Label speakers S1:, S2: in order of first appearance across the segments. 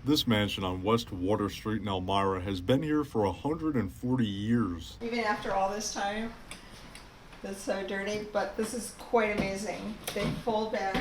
S1: This mansion on West Water Street in Elmira has been here for 140 years.
S2: Even after all this time, it's so dirty, but this is quite amazing. They fold back.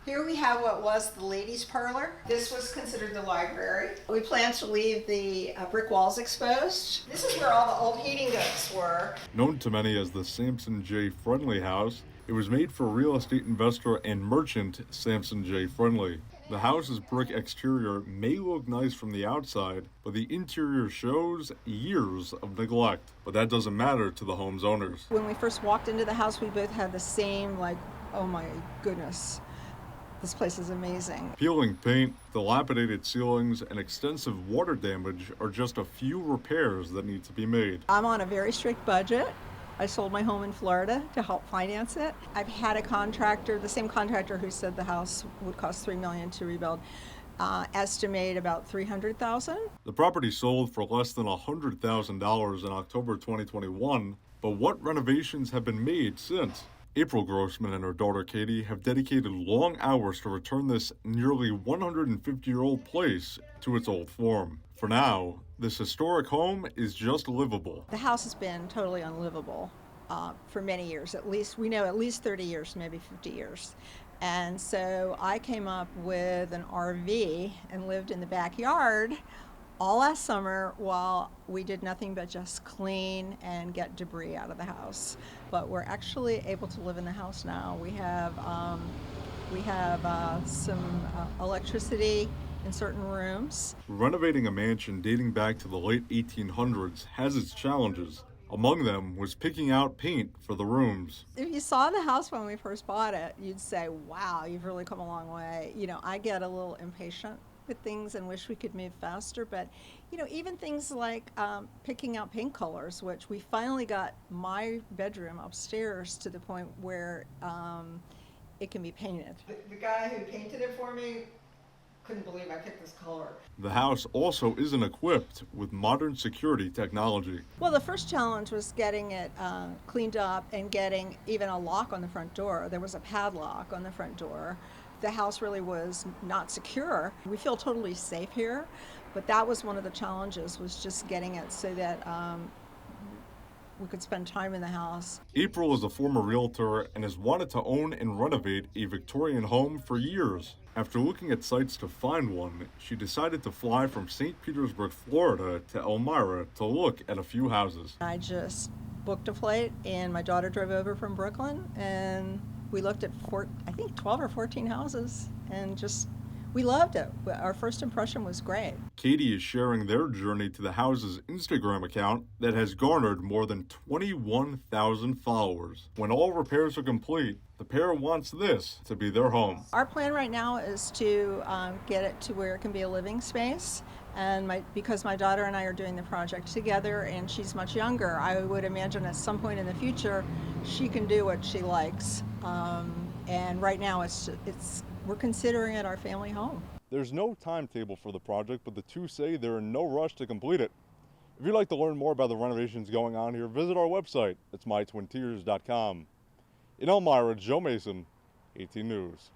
S2: Here we have what was the ladies' parlor. This was considered the library. We plan to leave the brick walls exposed. This is where all the old heating goods were.
S1: Known to many as the Sampson J. Friendly House, it was made for real estate investor and merchant Sampson J. Friendly. The house's brick exterior may look nice from the outside, but the interior shows years of neglect. But that doesn't matter to the home's owners.
S2: When we first walked into the house, we both had the same, oh my goodness, this place is amazing.
S1: Peeling paint, dilapidated ceilings, and extensive water damage are just a few repairs that need to be made.
S2: I'm on a very strict budget. I sold my home in Florida to help finance it. I've had a contractor, the same contractor who said the house would cost $3 million to rebuild, estimate about $300,000.
S1: The property sold for less than $100,000 in October 2021, but what renovations have been made since? April Grossman and her daughter Katie have dedicated long hours to return this nearly 150-year-old place to its old form. For now, this historic home is just livable.
S2: The house has been totally unlivable for many years. At least, we know at least 30 years, maybe 50 years. And so I came up with an RV and lived in the backyard all last summer while we did nothing but just clean and get debris out of the house. But we're actually able to live in the house now. We have some electricity in certain rooms.
S1: Renovating a mansion dating back to the late 1800s has its challenges. Among them was picking out paint for the rooms.
S2: If you saw the house when we first bought it, you'd say, wow, you've really come a long way. You know, I get a little impatient with things and wish we could move faster, but you know, even things like picking out paint colors, which we finally got my bedroom upstairs to the point where it can be painted. The guy who painted it for me couldn't believe I picked this color.
S1: The house also isn't equipped with modern security technology.
S2: Well, the first challenge was getting it cleaned up and getting even a lock on the front door. There was a padlock on the front door. The house really was not secure. We feel totally safe here, but that was one of the challenges, was just getting it so that we could spend time in the house.
S1: April is a former realtor and has wanted to own and renovate a Victorian home for years. After looking at sites to find one, she decided to fly from St. Petersburg, Florida to Elmira to look at a few houses.
S2: I just booked a flight and my daughter drove over from Brooklyn, and we looked at 12 or 14 houses, and we loved it. Our first impression was great.
S1: Katie is sharing their journey to the house's Instagram account that has garnered more than 21,000 followers. When all repairs are complete, the pair wants this to be their home.
S2: Our plan right now is to get it to where it can be a living space. And because my daughter and I are doing the project together and she's much younger, I would imagine at some point in the future she can do what she likes. And right now we're considering it our family home.
S1: There's no timetable for the project, but the two say they're in no rush to complete it. If you'd like to learn more about the renovations going on here, visit our website. It's mytwintiers.com. In Elmira, Joe Mason, 18 News.